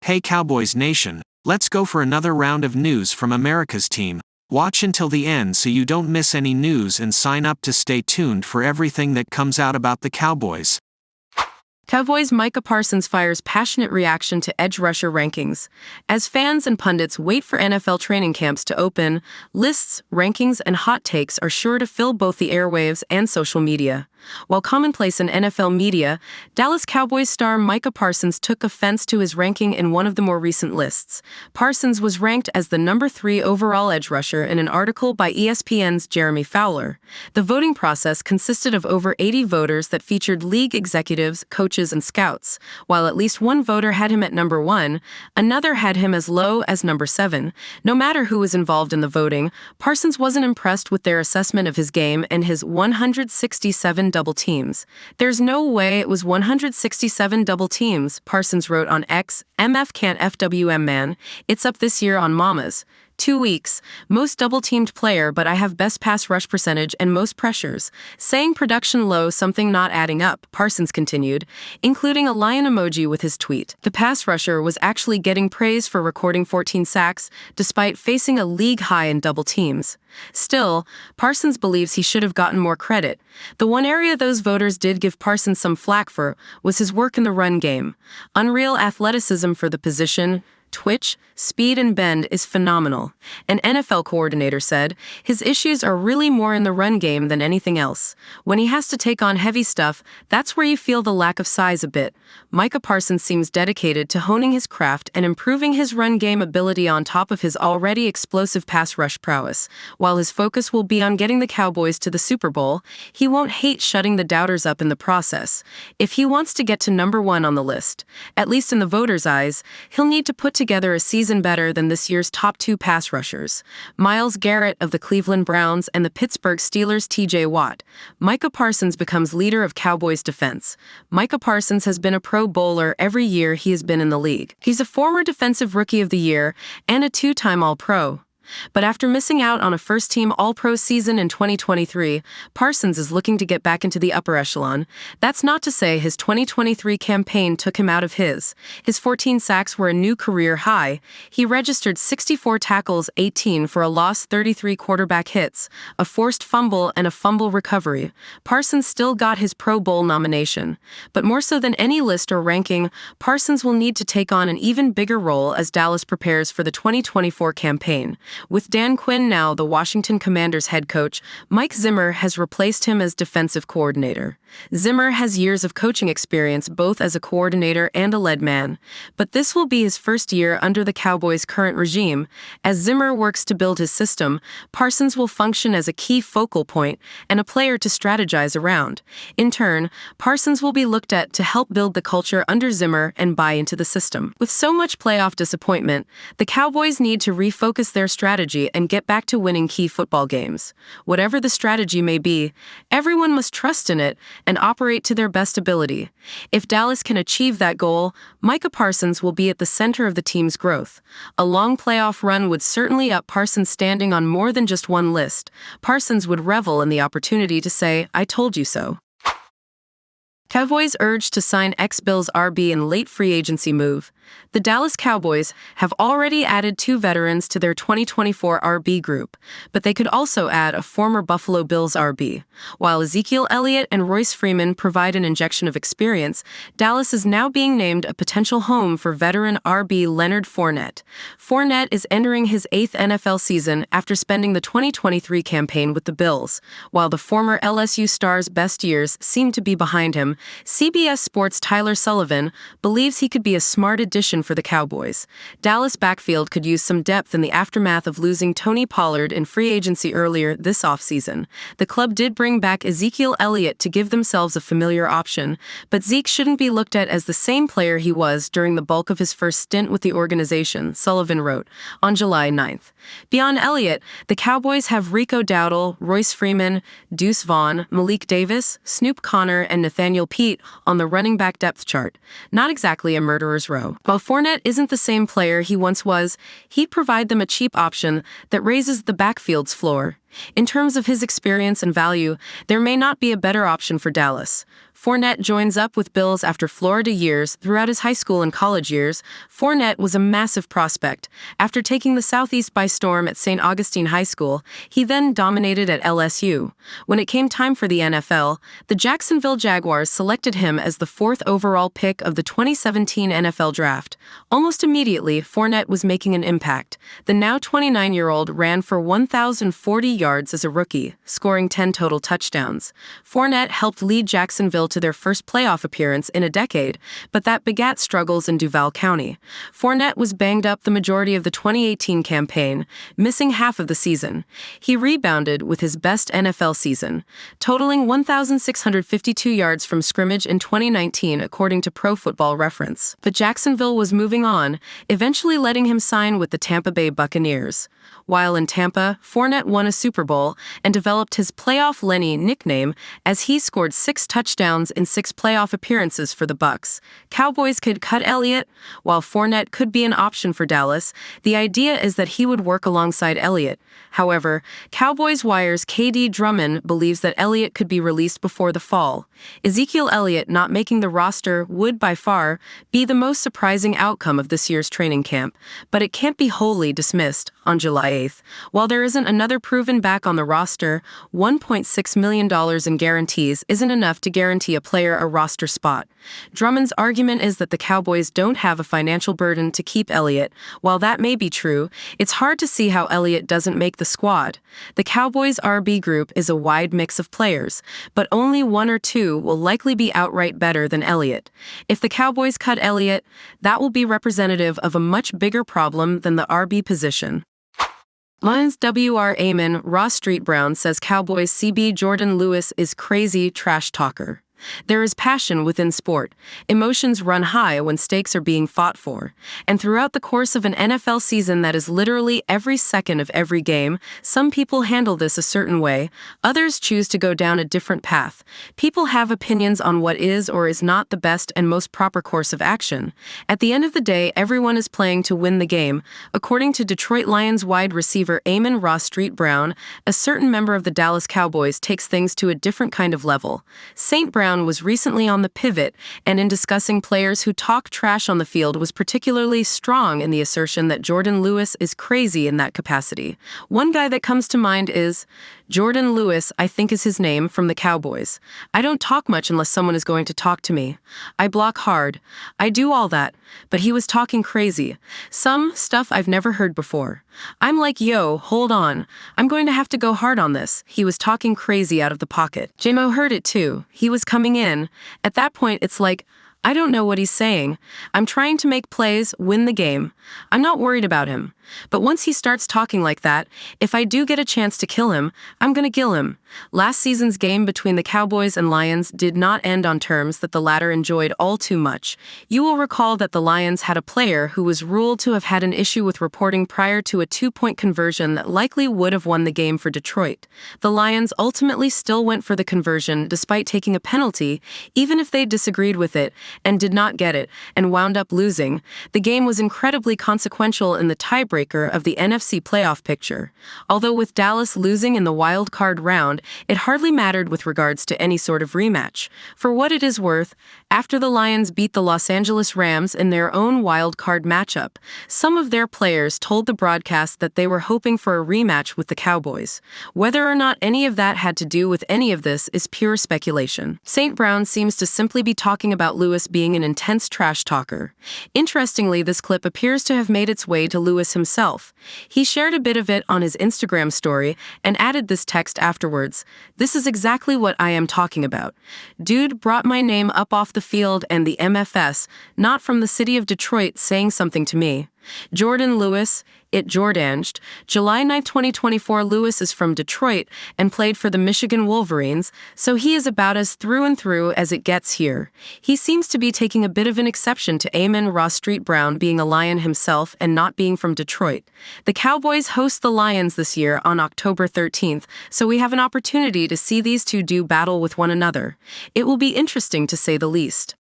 Hey Cowboys Nation, let's go for another round of news from America's team. Watch until the end so you don't miss any news and sign up to stay tuned for everything that comes out about the Cowboys. Cowboys Micah Parsons fires passionate reaction to edge rusher rankings. As fans and pundits wait for NFL training camps to open, lists, rankings, and hot takes are sure to fill both the airwaves and social media. While commonplace in NFL media, Dallas Cowboys star Micah Parsons took offense to his ranking in one of the more recent lists. Parsons was ranked as the number 3 overall edge rusher in an article by ESPN's Jeremy Fowler. The voting process consisted of over 80 voters that featured league executives, coaches, and scouts. While at least one voter had him at number 1, another had him as low as number 7. No matter who was involved in the voting, Parsons wasn't impressed with their assessment of his game and his 167 double teams. There's no way it was 167 double teams, Parsons wrote on X. MF can't FWM man. It's up this year on Mamas. 2 weeks, most double-teamed player, but I have best pass rush percentage and most pressures. Saying production low, something not adding up, Parsons continued, including a lion emoji with his tweet. The pass rusher was actually getting praise for recording 14 sacks, despite facing a league high in double teams. Still, Parsons believes he should have gotten more credit. The one area those voters did give Parsons some flack for was his work in the run game. Unreal athleticism for the position, twitch, speed, and bend is phenomenal. An NFL coordinator said, his issues are really more in the run game than anything else. When he has to take on heavy stuff, that's where you feel the lack of size a bit. Micah Parsons seems dedicated to honing his craft and improving his run game ability on top of his already explosive pass rush prowess. While his focus will be on getting the Cowboys to the Super Bowl, he won't hate shutting the doubters up in the process. If he wants to get to number 1 on the list, at least in the voters' eyes, he'll need to put together a season better than this year's top 2 pass rushers, Myles Garrett of the Cleveland Browns and the Pittsburgh Steelers' TJ Watt. Micah Parsons becomes leader of Cowboys defense. Micah Parsons has been a Pro Bowler every year he has been in the league. He's a former Defensive Rookie of the Year and a 2-time All-Pro. But after missing out on a first-team All-Pro season in 2023, Parsons is looking to get back into the upper echelon. That's not to say his 2023 campaign took him out of his. His 14 sacks were a new career high. He registered 64 tackles, 18 for a loss, 33 quarterback hits, a forced fumble, and a fumble recovery. Parsons still got his Pro Bowl nomination. But more so than any list or ranking, Parsons will need to take on an even bigger role as Dallas prepares for the 2024 campaign. With Dan Quinn now the Washington Commanders head coach, Mike Zimmer has replaced him as defensive coordinator. Zimmer has years of coaching experience both as a coordinator and a lead man, but this will be his first year under the Cowboys' current regime. As Zimmer works to build his system, Parsons will function as a key focal point and a player to strategize around. In turn, Parsons will be looked at to help build the culture under Zimmer and buy into the system. With so much playoff disappointment, the Cowboys need to refocus their strategy and get back to winning key football games. Whatever the strategy may be, everyone must trust in it and operate to their best ability. If Dallas can achieve that goal, Micah Parsons will be at the center of the team's growth. A long playoff run would certainly up Parsons' standing on more than just one list. Parsons would revel in the opportunity to say, "I told you so." Cowboys urged to sign ex-Bills RB in late free agency move. The Dallas Cowboys have already added 2 veterans to their 2024 RB group, but they could also add a former Buffalo Bills RB. While Ezekiel Elliott and Royce Freeman provide an injection of experience, Dallas is now being named a potential home for veteran RB Leonard Fournette. Fournette is entering his 8th NFL season after spending the 2023 campaign with the Bills. While the former LSU star's best years seem to be behind him, CBS Sports' Tyler Sullivan believes he could be a smart addition for the Cowboys. Dallas backfield could use some depth in the aftermath of losing Tony Pollard in free agency earlier this offseason. The club did bring back Ezekiel Elliott to give themselves a familiar option, but Zeke shouldn't be looked at as the same player he was during the bulk of his first stint with the organization, Sullivan wrote on July 9th. Beyond Elliott, the Cowboys have Rico Dowdle, Royce Freeman, Deuce Vaughn, Malik Davis, Snoop Connor, and Nathaniel Pete on the running back depth chart. Not exactly a murderer's row. While Fournette isn't the same player he once was, he'd provide them a cheap option that raises the backfield's floor. In terms of his experience and value, there may not be a better option for Dallas. Fournette joins up with Bills after Florida years. Throughout his high school and college years, Fournette was a massive prospect. After taking the Southeast by storm at St. Augustine High School, he then dominated at LSU. When it came time for the NFL, the Jacksonville Jaguars selected him as the 4th overall pick of the 2017 NFL Draft. Almost immediately, Fournette was making an impact. The now 29-year-old ran for 1,040 yards as a rookie, scoring 10 total touchdowns. Fournette helped lead Jacksonville to their first playoff appearance in a decade, but that begat struggles in Duval County. Fournette was banged up the majority of the 2018 campaign, missing half of the season. He rebounded with his best NFL season, totaling 1,652 yards from scrimmage in 2019 according to Pro Football Reference. But Jacksonville was moving on, eventually letting him sign with the Tampa Bay Buccaneers. While in Tampa, Fournette won a Super Bowl and developed his Playoff Lenny nickname as he scored 6 touchdowns in 6 playoff appearances for the Bucs. Cowboys could cut Elliott, while Fournette could be an option for Dallas. The idea is that he would work alongside Elliott. However, Cowboys Wire's KD Drummond believes that Elliott could be released before the fall. Ezekiel Elliott not making the roster would by far be the most surprising outcome of this year's training camp, but it can't be wholly dismissed. On July 8th, while there isn't another proven back on the roster, $1.6 million in guarantees isn't enough to guarantee a player a roster spot. Drummond's argument is that the Cowboys don't have a financial burden to keep Elliott. While that may be true, it's hard to see how Elliott doesn't make the squad. The Cowboys' RB group is a wide mix of players, but only 1 or 2 will likely be outright better than Elliott. If the Cowboys cut Elliott, that will be representative of a much bigger problem than the RB position. Lions WR Amen Ross Street Brown says Cowboys CB Jordan Lewis is crazy trash talker. There is passion within sport. Emotions run high when stakes are being fought for. And throughout the course of an NFL season that is literally every second of every game, some people handle this a certain way, others choose to go down a different path. People have opinions on what is or is not the best and most proper course of action. At the end of the day, everyone is playing to win the game. According to Detroit Lions wide receiver Amon Ross Street Brown, a certain member of the Dallas Cowboys takes things to a different kind of level. St. Brown was recently on the pivot, and in discussing players who talk trash on the field was particularly strong in the assertion that Jordan Lewis is crazy in that capacity. One guy that comes to mind is Jordan Lewis, I think is his name, from the Cowboys. I don't talk much unless someone is going to talk to me. I block hard. I do all that, but he was talking crazy. Some stuff I've never heard before. I'm like, yo, hold on. I'm going to have to go hard on this. He was talking crazy out of the pocket. J-Mo heard it too. He was coming in. At that point, it's like, I don't know what he's saying. I'm trying to make plays, win the game. I'm not worried about him. But once he starts talking like that, if I do get a chance to kill him, I'm gonna kill him. Last season's game between the Cowboys and Lions did not end on terms that the latter enjoyed all too much. You will recall that the Lions had a player who was ruled to have had an issue with reporting prior to a 2-point conversion that likely would have won the game for Detroit. The Lions ultimately still went for the conversion despite taking a penalty, even if they disagreed with it, and did not get it, and wound up losing. The game was incredibly consequential in the tiebreaker of the NFC playoff picture. Although with Dallas losing in the wild card round, it hardly mattered with regards to any sort of rematch. For what it is worth, after the Lions beat the Los Angeles Rams in their own wild card matchup, some of their players told the broadcast that they were hoping for a rematch with the Cowboys. Whether or not any of that had to do with any of this is pure speculation. St. Brown seems to simply be talking about Lewis being an intense trash talker. Interestingly, this clip appears to have made its way to Lewis himself. He shared a bit of it on his Instagram story and added this text afterwards. This is exactly what I am talking about. Dude brought my name up off the field and the MFS, not from the city of Detroit, saying something to me. Jordan Lewis, it Jordanged. July 9, 2024, Lewis is from Detroit and played for the Michigan Wolverines, so he is about as through and through as it gets here. He seems to be taking a bit of an exception to Amon Ross Street Brown being a Lion himself and not being from Detroit. The Cowboys host the Lions this year on October 13th, so we have an opportunity to see these two do battle with one another. It will be interesting to say the least.